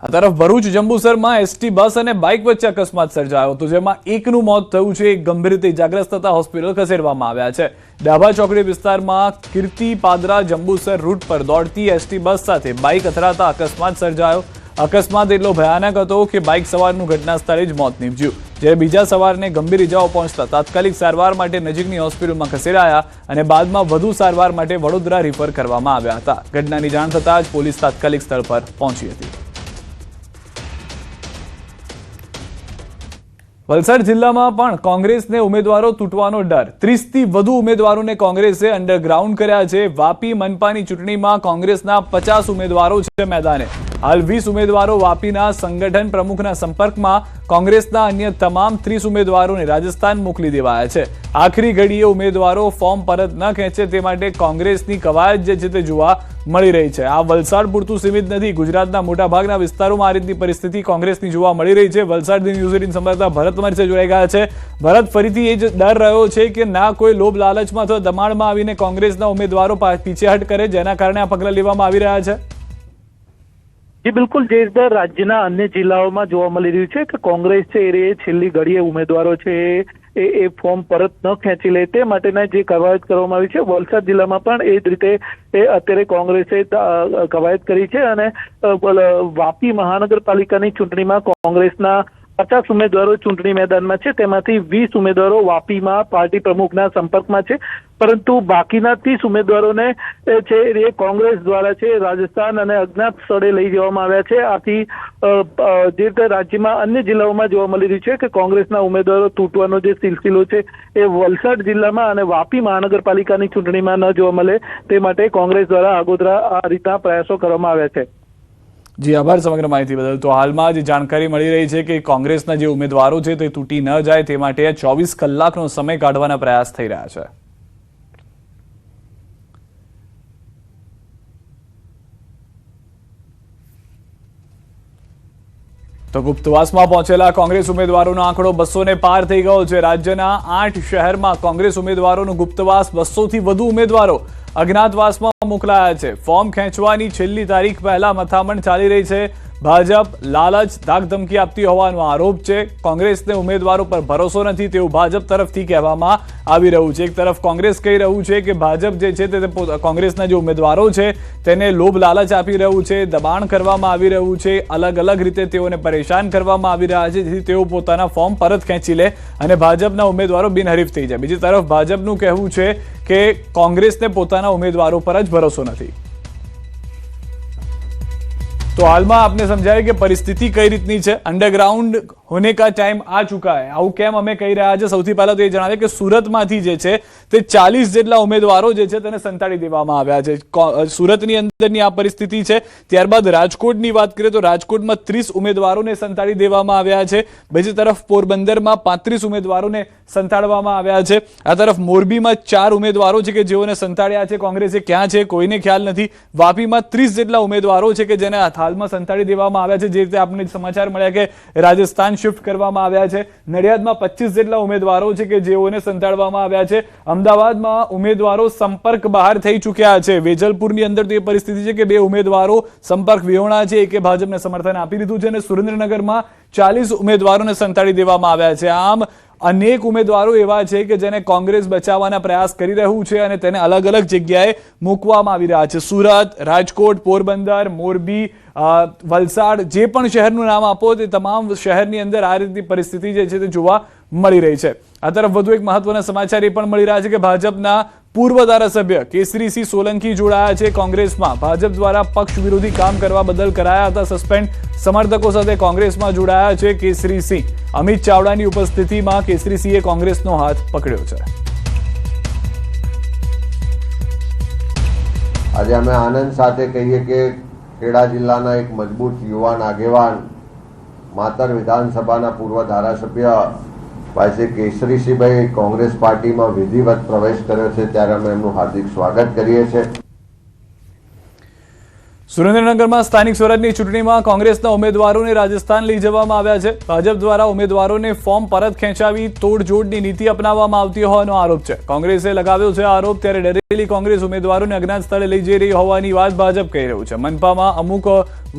આ તરફ Bharuch જંબુસરમાં ST bus અને બાઇક વચ્ચે અકસ્માત સર્જાયો હતો, જેમાં એકનું મોત થયું છે, એક ગંભીર રીતે ઇજાગ્રસ્ત થતા હોસ્પિટલ ખસેડવામાં આવ્યા છે। ડાભા ચોકડી વિસ્તારમાં કીર્તિ પાદરા જંબુસર રૂટ પર દોડતી એસટી બસ સાથે બાઇક અથડાતા અકસ્માત સર્જાયો। અકસ્માત એટલો ભયાનક હતો કે બાઇક સવારનું ઘટના સ્થળે જ મોત નીપજ્યું, જ્યારે બીજા સવારને ગંભીર ઇજાઓ પહોંચતા તાત્કાલિક સારવાર માટે નજીકની હોસ્પિટલમાં ખસેડાયા અને બાદમાં વધુ સારવાર માટે વડોદરા રિફર કરવામાં આવ્યા હતા। ઘટનાની જાણ થતાં જ પોલીસ તાત્કાલિક સ્થળ પર પહોંચી હતી। વલસાડ જિલ્લામાં પણ કોંગ્રેસને ઉમેદવારો તૂટવાનો ડર, 30 થી વધુ ઉમેદવારોને કોંગ્રેસે અંડરગ્રાઉન્ડ કર્યા છે। વાપી મનપાની ચૂંટણીમાં કોંગ્રેસના 50 ઉમેદવારો છે મેદાને। હાલ 20 ઉમેદવારો વાપીના સંગઠન પ્રમુખના સંપર્કમાં, કોંગ્રેસના અન્ય તમામ 30 ઉમેદવારોને રાજસ્થાન મોકલી દેવાયા છે। આખરી ઘડીએ ઉમેદવારો ફોર્મ પરત ન ખેંચે તે માટે કોંગ્રેસની કવાયત જે છે તે જોવા મળી રહી છે। આ વલસાડ પૂરતું સીમિત નથી, ગુજરાતના મોટાભાગના વિસ્તારોમાં આ રીતની પરિસ્થિતિ કોંગ્રેસની જોવા મળી રહી છે। વલસાડથી ન્યૂઝ 18 સંવાદદાતા ભરત અમારી સાથે જોડાઈ ગયા છે। ભરત, ફરીથી એ જ ડર રહ્યો છે કે ના કોઈ લોભ લાલચમાં અથવા દબાણમાં આવીને કોંગ્રેસના ઉમેદવારો પીછેહટ કરે, જેના કારણે આ પગલાં લેવામાં આવી રહ્યા છે? જી બિલકુલ, જે રીતે રાજ્યના અન્ય જિલ્લાઓમાં જોવા મળી રહ્યું છે કે કોંગ્રેસ છે એ છેલ્લી ઘડીએ ઉમેદવારો છે એ ફોર્મ પરત ન ખેંચી લે તે માટેના જે કવાયત કરવામાં આવી છે, વલસાડ જિલ્લામાં પણ એ જ રીતે અત્યારે કોંગ્રેસે કવાયત કરી છે અને વાપી મહાનગરપાલિકાની ચૂંટણીમાં કોંગ્રેસના 50 ઉમેદવારો ચૂંટણી મેદાનમાં છે, તેમાંથી 20 ઉમેદવારો વાપીમાં પાર્ટી પ્રમુખના સંપર્કમાં છે, પરંતુ બાકીના 30 ઉમેદવારોને છે એ કોંગ્રેસ દ્વારા છે રાજસ્થાન અને અજ્ઞાત સ્થળે લઈ જવામાં આવ્યા છે। આથી જે રીતે રાજ્યમાં અન્ય જિલ્લાઓમાં જોવા મળી રહ્યું છે કે કોંગ્રેસના ઉમેદવારો તૂટવાનો જે સિલસિલો છે એ વલસાડ જિલ્લામાં અને વાપી મહાનગરપાલિકાની ચૂંટણીમાં ન જોવા મળે તે માટે કોંગ્રેસ દ્વારા આગોતરા આ રીતના પ્રયાસો કરવામાં આવ્યા છે। જી આભાર સમગ્ર માહિતી બદલ। તો હાલમાં જે જાણકારી મળી રહી છે કે કોંગ્રેસના જે ઉમેદવારો છે તે તૂટી ન જાય તે માટે 24 કલાકનો સમય કાઢવાના પ્રયાસ થઈ રહ્યા છે। તો ગુપ્તવાસમાં પહોંચેલા કોંગ્રેસ ઉમેદવારોનો આંકડો 200 પાર થઈ ગયો છે। રાજ્યના 8 શહેરમાં કોંગ્રેસ ઉમેદવારોનું ગુપ્તવાસ, 200 થી વધુ ઉમેદવારો અજ્ઞાતવાસમાં મોકલાયા છે। ફોર્મ ખેંચવાની છેલ્લી તારીખ પહેલા મથામણ ચાલી રહી છે। ભાજપ લાલચ, ધાકધમકી આપતી હોવાનો આરોપ છે। કોંગ્રેસને ઉમેદવારો પર ભરોસો નથી તેવું ભાજપ તરફથી કહેવામાં આવી રહ્યું છે। એક તરફ કોંગ્રેસ કહી રહ્યું છે કે ભાજપ જે છે તે કોંગ્રેસના જે ઉમેદવારો છે તેને લોભ લાલચ આપી રહ્યું છે, દબાણ કરવામાં આવી રહ્યું છે, અલગ અલગ રીતે તેઓને પરેશાન કરવામાં આવી રહ્યા છે, જેથી તેઓ પોતાના ફોર્મ પરત ખેંચી લે અને ભાજપના ઉમેદવારો બિનહરીફ થઈ જાય। બીજી તરફ ભાજપનું કહેવું છે કે કોંગ્રેસને પોતાના ઉમેદવારો પર જ ભરોસો નથી। तो हाल में आपने समझाया कि परिस्थिति कई रीतनी है, अंडरग्राउंड होने का टाइम आ चुका है। आવું કેમ અમે કહી રહ્યા છે? સૌથી પહેલા તો એ જણાવે કે સુરતમાંથી જે છે તે 40 જેટલા ઉમેદવારો જે છે તેને સંતાડી દેવામાં આવ્યા છે। સુરતની અંદરની આ પરિસ્થિતિ છે। ત્યારબાદ રાજકોટની વાત કરીએ તો રાજકોટમાં 30 ઉમેદવારોને સંતાડી દેવામાં આવ્યા છે। બીજી તરફ પોરબંદરમાં 35 ઉમેદવારોને સંતાડવામાં આવ્યા છે। આ તરફ મોરબીમાં 4 ઉમેદવારો છે કે જેઓને સંતાડ્યા છે કોંગ્રેસે, ક્યાં છે કોઈને ખ્યાલ નથી। વાપીમાં 30 જેટલા ઉમેદવારો છે કે જેને હાલમાં સંતાડી દેવામાં આવ્યા છે, જે રીતે આપણને સમાચાર મળ્યા કે રાજસ્થાન શિફ્ટ કરવામાં આવ્યા છે। નડિયાદમાં 25 જેટલા ઉમેદવારો છે કે જેઓને સંતાડવામાં આવ્યા છે। અમદાવાદમાં ઉમેદવારો સંપર્ક બહાર થઈ ચૂક્યા છે। વેજલપુરની અંદર તો એ પરિસ્થિતિ છે કે 2 ઉમેદવારો સંપર્ક વિહોણા છે, એકે ભાજપને સમર્થન આપી દીધું છે અને સુરેન્દ્રનગરમાં 40 ઉમેદવારોને સંતાડી દેવામાં આવ્યા છે। આમ અનેક ઉમેદવારો એવા છે કે જેને કોંગ્રેસ બચાવવાના પ્રયાસ કરી રહ્યું છે અને તેને અલગ અલગ જગ્યાએ મૂકવામાં આવી રહ્યા છે। સુરત, રાજકોટ, પોરબંદર, મોરબી, વલસાડ, જે પણ શહેરનું નામ આપો તે તમામ શહેરની અંદર આ રીતની પરિસ્થિતિ જે છે તે જોવા મળી રહી છે। આ તરફ વધુ એક મહત્વના સમાચાર એ પણ મળી રહ્યા છે કે ભાજપના પૂર્વ ધારાસભ્ય કેસરીસિંહ સોલંકી જોડાયા છે કોંગ્રેસમાં। ભાજપ દ્વારા પક્ષ વિરોધી કામ કરવા બદલ કરાયા હતા સસ્પેન્ડ। સમર્થકો સાથે કોંગ્રેસમાં જોડાયા છે કેસરીસિંહ। અમિત ચાવડાની ઉપસ્થિતિમાં કેસરીસિંહે કોંગ્રેસનો હાથ પકડ્યો છે। આજે અમે આનંદ સાથે કહીએ કે ખેડા જિલ્લાના એક મજબૂત યુવાન આગેવાન, માતર વિધાનસભાના પૂર્વ ધારાસભ્ય ભાઈ શ્રી કેસરીસિંહભાઈ કોંગ્રેસ પાર્ટીમાં વિધિવત પ્રવેશ કર્યો છે, ત્યારે અમે એમનું હાર્દિક સ્વાગત કરીએ છીએ। સુરેન્દ્રનગરમાં સ્થાનિક સ્વરાજની ચૂંટણીમાં કોંગ્રેસના ઉમેદવારોને રાજસ્થાન લઈ જવામાં આવ્યા છે. ભાજપ દ્વારા ઉમેદવારોને ફોર્મ પરત ખેંચાવી તોડજોડની નીતિ અપનાવવામાં આવતી હોવાનો આરોપ છે. કોંગ્રેસે લગાવ્યો છે આરોપ, ત્યારે ડરેલી કોંગ્રેસ ઉમેદવારોને અજ્ઞાત સ્થળે લઈ જઈ રહી હોવાની વાત ભાજપ કહી રહ્યું છે. મનપામાં અમુક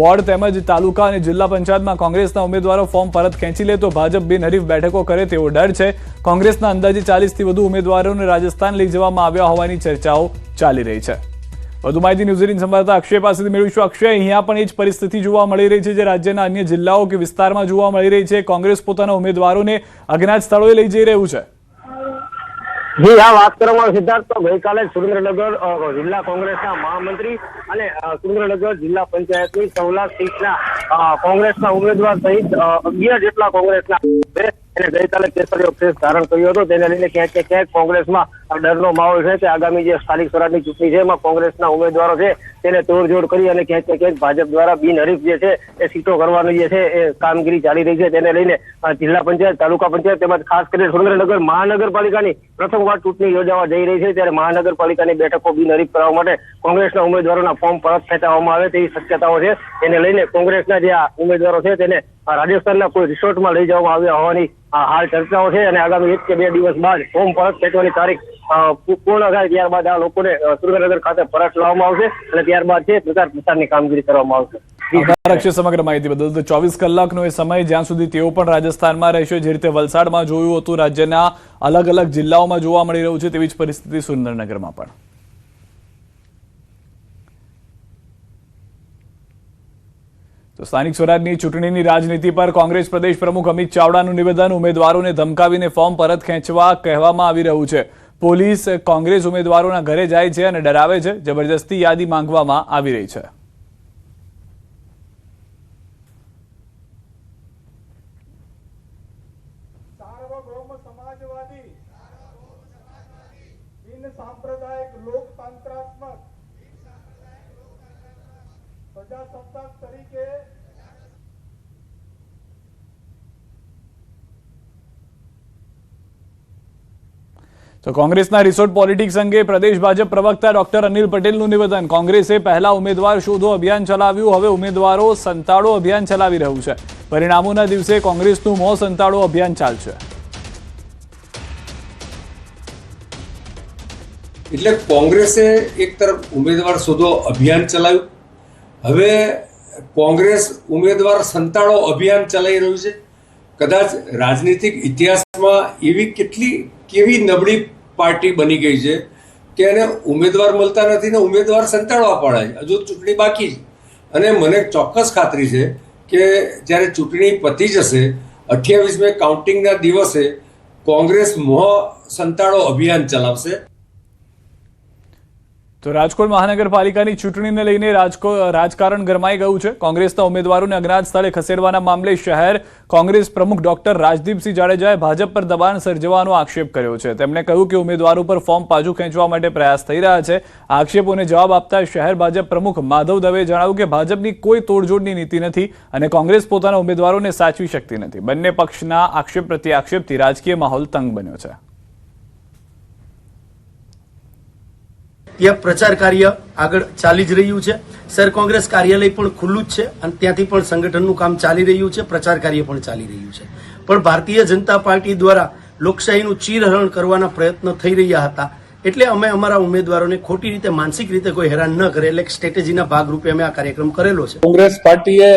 વોર્ડ તેમજ તાલુકા અને જિલ્લા પંચાયતમાં કોંગ્રેસના ઉમેદવારો ફોર્મ પરત ખેંચી લે તો ભાજપ બિનહરીફ બેઠકો કરે તેવો ડર છે. કોંગ્રેસના અંદાજે 40થી વધુ ઉમેદવારોને રાજસ્થાન લઈ જવામાં આવ્યા હોવાની ચર્ચાઓ ચાલી રહી છે. વધુ માહિતી ન્યૂઝ 18 સંવાદદાતા અક્ષય પાસેથી મેળવીશું. અક્ષય, અહીંયા પણ એ જ પરિસ્થિતિ જોવા મળી રહી છે જે રાજ્યના અન્ય જિલ્લાઓ કે વિસ્તારમાં જોવા મળી રહી છે. કોંગ્રેસ પોતાના ઉમેદવારોને અજ્ઞાત સ્થળોએ લઈ જઈ રહ્યું છે. જી હા, વાત કરવામાં આવે સિદ્ધાર્થ, તો ગઈકાલે સુરેન્દ્રનગર જિલ્લા કોંગ્રેસના મહામંત્રી અને સુરેન્દ્રનગર જિલ્લા પંચાયતની 16 સીટના કોંગ્રેસના ઉમેદવાર સહિત 11 જેટલા કોંગ્રેસના એને ગઈકાલે કેસરીયો ખેસ ધારણ કર્યો હતો. તેને લઈને ક્યાંક કોંગ્રેસમાં ડરનો માહોલ છે કે આગામી જે સ્થાનિક સ્વરાજની ચૂંટણી છે એમાં કોંગ્રેસના ઉમેદવારો છે તેને તોડજોડ કરી અને ક્યાંક ભાજપ દ્વારા બિનહરીફ જે છે એ સીટો કરવાની જે છે એ કામગીરી ચાલી રહી છે. તેને લઈને જિલ્લા પંચાયત, તાલુકા પંચાયત તેમજ ખાસ કરીને સુરેન્દ્રનગર મહાનગરપાલિકાની પ્રથમવાર ચૂંટણી યોજાવા જઈ રહી છે, ત્યારે મહાનગરપાલિકાની બેઠકો બિનહરીફ કરવા માટે કોંગ્રેસના ઉમેદવારોના ફોર્મ પરત ખેંચવામાં આવે તેવી શક્યતાઓ છે. તેને લઈને કોંગ્રેસના જે આ ઉમેદવારો છે તેને રાજસ્થાનના કોઈ રિસોર્ટમાં લઈ જવામાં આવ્યા હોવાની હાલ ચર્ચાઓ છે અને આગામી 1 કે 2 દિવસ બાદ ફોર્મ પરત ખેંચવાની તારીખ પૂર્ણ થાય ત્યારબાદ આ લોકોને સુરેન્દ્રનગર ખાતે પરત લાવવામાં આવશે અને ત્યારબાદ છે પ્રચારની કામગીરી કરવામાં આવશે. અક્ષય, સમગ્ર માહિતી બદલ. તો 24 કલાકનો એ સમય જ્યાં સુધી તેઓ પણ રાજસ્થાનમાં રહેશે. જે રીતે વલસાડમાં જોયું હતું, રાજ્યના અલગ અલગ જિલ્લાઓમાં જોવા મળી રહ્યું છે તેવી જ પરિસ્થિતિ સુરેન્દ્રનગરમાં પણ. તો સ્થાનિક સ્વરાજની ચૂંટણીની રાજનીતિ પર કોંગ્રેસ પ્રદેશ પ્રમુખ અમિત ચાવડાનું નિવેદન. ઉમેદવારોને ધમકાવીને ફોર્મ પરત ખેંચવા કહેવામાં આવી રહ્યું છે. પોલીસ કોંગ્રેસ ઉમેદવારોના ઘરે જાય છે અને ડરાવે છે. જબરજસ્તી યાદી માંગવામાં આવી રહી છે. समाजवादी इन सांप्रदायिक लोकतंत्रात्मक प्रजासत्ताक तरीके તો કોંગ્રેસના રિસોર્ટ પોલિટિક્સ અંગે પ્રદેશ ભાજપ પ્રવક્તા ડોક્ટર અનિલ પટેલનું નિવેદન. કોંગ્રેસે પહેલા ઉમેદવાર શોધો અભિયાન ચલાવ્યું, હવે ઉમેદવારો સંતાડો અભિયાન ચલાવી રહ્યું છે. પરિણામોના દિવસે કોંગ્રેસનું મોં સંતાડો અભિયાન ચાલશે. એટલે કોંગ્રેસે એક તરફ ઉમેદવાર શોધો અભિયાન ચલાવ્યું, હવે કોંગ્રેસ ઉમેદવાર સંતાડો અભિયાન ચલાવી રહ્યું છે. કદાચ રાજનીતિક ઇતિહાસમાં કેવી નબળી પાર્ટી બની ગઈ છે કે એને ઉમેદવાર મળતા નથી ને ઉમેદવાર સંતાડવા પડે છે. હજુ ચૂંટણી બાકી છે અને મને ચોક્કસ ખાતરી છે કે જ્યારે ચૂંટણી પતી જશે 28મે કાઉન્ટિંગના દિવસે કોંગ્રેસ મોં સંતાડો અભિયાન ચલાવશે. તો રાજકોટ મહાનગરપાલિકાની ચૂંટણીને લઈને રાજકારણ ગરમાઈ ગયું છે. કોંગ્રેસના ઉમેદવારોને અજ્ઞાત સ્થળે ખસેડવાના મામલે શહેર કોંગ્રેસ પ્રમુખ ડોક્ટર રાજદીપસિંહ જાડેજાએ ભાજપ પર દબાણ સર્જવાનો આક્ષેપ કર્યો છે. તેમણે કહ્યું કે ઉમેદવારો પર ફોર્મ પાછું ખેંચવા માટે પ્રયાસ થઈ રહ્યા છે. આક્ષેપોને જવાબ આપતા શહેર ભાજપ પ્રમુખ માધવ દવેએ જણાવ્યું કે ભાજપની કોઈ તોડજોડની નીતિ નથી અને કોંગ્રેસ પોતાના ઉમેદવારોને સાચવી શકતી નથી. બંને પક્ષના આક્ષેપ પ્રત્યે આક્ષેપથી રાજકીય માહોલ તંગ બન્યો છે. ત્યાં પ્રચાર કાર્ય આગળ ચાલી જ રહ્યું છે. શહેર કોંગ્રેસ કાર્યાલય પણ ખુલ્લું જ છે અને ત્યાંથી પણ સંગઠનનું કામ ચાલી રહ્યું છે, પ્રચાર કાર્ય પણ ચાલી રહ્યું છે. પણ ભારતીય જનતા પાર્ટી દ્વારા લોકશાહીનું ચીરહરણ કરવાના પ્રયત્ન થઈ રહ્યા હતા, એટલે અમે અમારા ઉમેદવારોને ખોટી રીતે માનસિક રીતે કોઈ હેરાન ન કરે એટલે સ્ટ્રેટેજીના ભાગરૂપે અમે આ કાર્યક્રમ કરેલો છે. કોંગ્રેસ પાર્ટીએ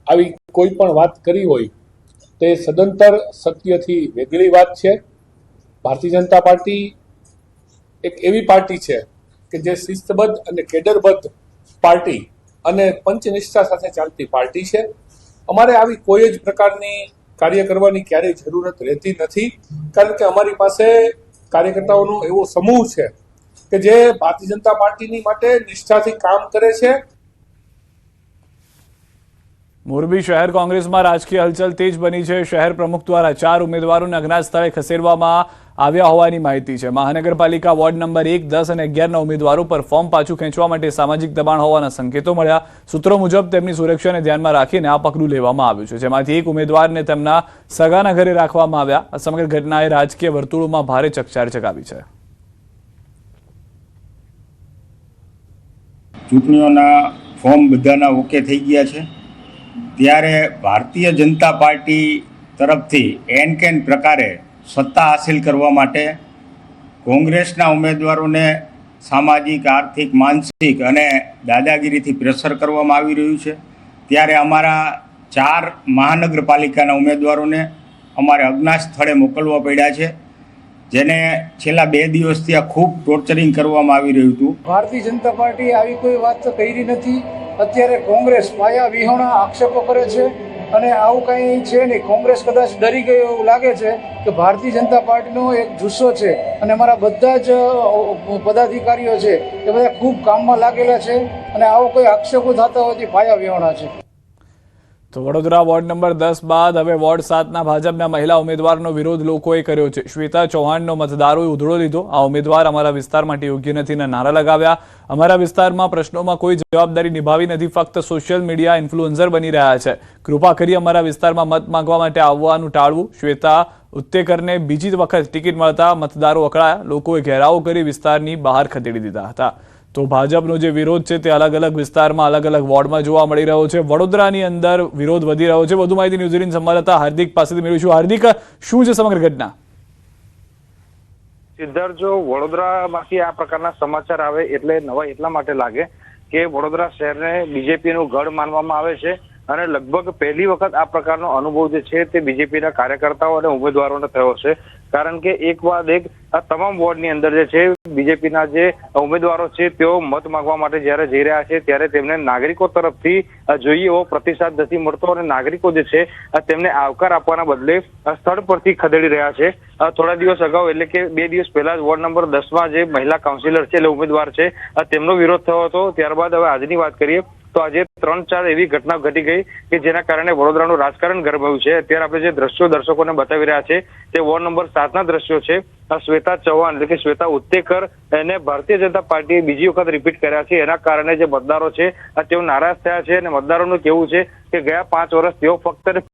આવી કોઈ પણ વાત કરી હોય તે સદંતર સત્યથી વેગળી વાત છે. ભારતીય જનતા પાર્ટી એક એવી પાર્ટી છે કે જે શિસ્તબદ્ધ અને કેડરબદ્ધ પાર્ટી અને પંચનિષ્ઠા સાથે ચાલતી પાર્ટી છે. અમારે આવી કોઈ જ પ્રકારની કાર્ય કરવાની ક્યારેય જરૂરત રહેતી નથી, કારણ કે અમારી પાસે કાર્યકર્તાઓનો એવો સમૂહ છે કે જે ભારતીય જનતા પાર્ટીની માટે નિષ્ઠાથી કામ કરે છે. મોરબી શહેર કોંગ્રેસમાં રાજકીય હલચલ તેજ બની છે. શહેર પ્રમુખ દ્વારા 4 ઉમેદવારોને અજ્ઞાત સ્થળે ખસેડવામાં આવ્યા હોવાની માહિતી છે. મહાનગરપાલિકા વોર્ડ નંબર 1, 10 અને 11ના ઉમેદવારો પર ફોર્મ પાછું ખેંચવા માટે સામાજિક દબાણ હોવાના સંકેતો મળ્યા. સૂત્રો મુજબ તેમની સુરક્ષાને ધ્યાનમાં રાખીને આ પગલું લેવામાં આવ્યું છે, જેમાંથી એક ઉમેદવારને તેમના સગાના ઘરે રાખવામાં આવ્યા. આ સમગ્ર ઘટનાએ રાજકીય વર્તુળોમાં ભારે ચકચાર જગાવી છે. ચૂંટણીઓના ફોર્મ બધાના ઓકે થઈ ગયા છે. ત્યારે ભારતીય જનતા પાર્ટી તરફથી એન કેન પ્રકારે સત્તા હાસિલ કરવા માટે કોંગ્રેસના ઉમેદવારોને સામાજિક, આર્થિક, માનસિક અને દાદાગીરીથી પ્રેશર કરવામાં આવી રહ્યું છે. ત્યારે અમારા 4 મહાનગરપાલિકાના ઉમેદવારોને અમારે અજ્ઞાત સ્થળે મોકલવા પડ્યા છે, જેને છેલ્લા 2 દિવસથી આ ખૂબ ટોર્ચરિંગ કરવામાં આવી રહ્યું હતું. ભારતીય જનતા પાર્ટી આવી કોઈ વાત તો કરી નથી. અત્યારે કોંગ્રેસ પાયા વિહોણા આક્ષેપો કરે છે અને આવું કંઈ છે નહીં. કોંગ્રેસ કદાચ ડરી ગઈ એવું લાગે છે કે ભારતીય જનતા પાર્ટીનો એક જુસ્સો છે અને અમારા બધા જ પદાધિકારીઓ છે એ બધા ખૂબ કામમાં લાગેલા છે અને આવો કોઈ આક્ષેપો થતા હોય તે પાયા વિહોણા છે. તો વડોદરા વોર્ડ નંબર 10 બાદ હવે વોર્ડ 7ના ભાજપના મહિલા ઉમેદવારનો વિરોધ લોકોએ કર્યો છે. શ્વેતા ચૌહાણનો મતદારોએ ઉધડો લીધો. આ ઉમેદવાર અમારા વિસ્તાર માટે યોગ્ય નથીના નારા લગાવ્યા. અમારા વિસ્તારમાં પ્રશ્નોમાં કોઈ જવાબદારી નિભાવી નથી, ફક્ત સોશિયલ મીડિયા ઇન્ફ્લુએન્સર બની રહ્યા છે. કૃપા કરી અમારા વિસ્તારમાં મત માંગવા માટે આવવાનું ટાળવું. શ્વેતા ઉત્તેકરને બીજી વખત ટિકિટ મળતા મતદારો અકળાયા. લોકોએ ઘેરાવો કરી વિસ્તારની બહાર ખસેડી દીધા હતા. તો ભાજપનો જે વિરોધ છે તે અલગ અલગ વિસ્તારમાં, અલગ અલગ વોર્ડમાં જોવા મળી રહ્યો છે. વડોદરાની અંદર વિરોધ વધી રહ્યો છે. વધુ માહિતી ન્યૂઝીલેન્ડ સંવાદદાતા હાર્દિક પાસેથી મેળવીશું. હાર્દિક, શું છે સમગ્ર ઘટના? સિદ્ધાર્થ, જો વડોદરામાંથી આ પ્રકારના સમાચાર આવે એટલે નવા એટલા માટે લાગે કે વડોદરા શહેરને બીજેપીનું ગઢ માનવામાં આવે છે અને લગભગ પહેલી વખત આ પ્રકારનો અનુભવ જે છે તે બીજેપીના કાર્યકર્તાઓ અને ઉમેદવારોને થયો છે. કારણ કે એક બાદ એક આ તમામ વોર્ડની અંદર જે છે બીજેપીના જે ઉમેદવારો છે તેઓ મત માંગવા માટે જ્યારે જઈ રહ્યા છે ત્યારે તેમને નાગરિકો તરફથી જોઈએ એવો પ્રતિસાદ નથી મળતો અને નાગરિકો જે છે તેમને આવકાર આપવાના બદલે સ્થળ પરથી ખદેડી રહ્યા છે. થોડા દિવસ અગાઉ એટલે કે 2 દિવસ પહેલા જ વોર્ડ નંબર 10માં જે મહિલા કાઉન્સિલર છે એટલે ઉમેદવાર છે તેમનો વિરોધ થયો હતો. ત્યારબાદ હવે આજની વાત કરીએ તો આજે 3-4 એવી ઘટના ઘટી ગઈ કે જેના કારણે વડોદરાનું રાજકારણ ગરમાયું છે. અત્યારે આપણે જે દ્રશ્યો દર્શકોને બતાવી રહ્યા છે તે વોર્ડ નંબર 7ના દ્રશ્યો છે. શ્વેતા ચૌહાણ એટલે કે શ્વેતા ઉત્તેકર એને ભારતીય જનતા પાર્ટીએ બીજી વખત રિપીટ કર્યા છે. એના કારણે જે મતદારો છે તેઓ નારાજ થયા છે અને મતદારોનું કહેવું છે કે ગયા 5 વર્ષ તેઓ ફક્ત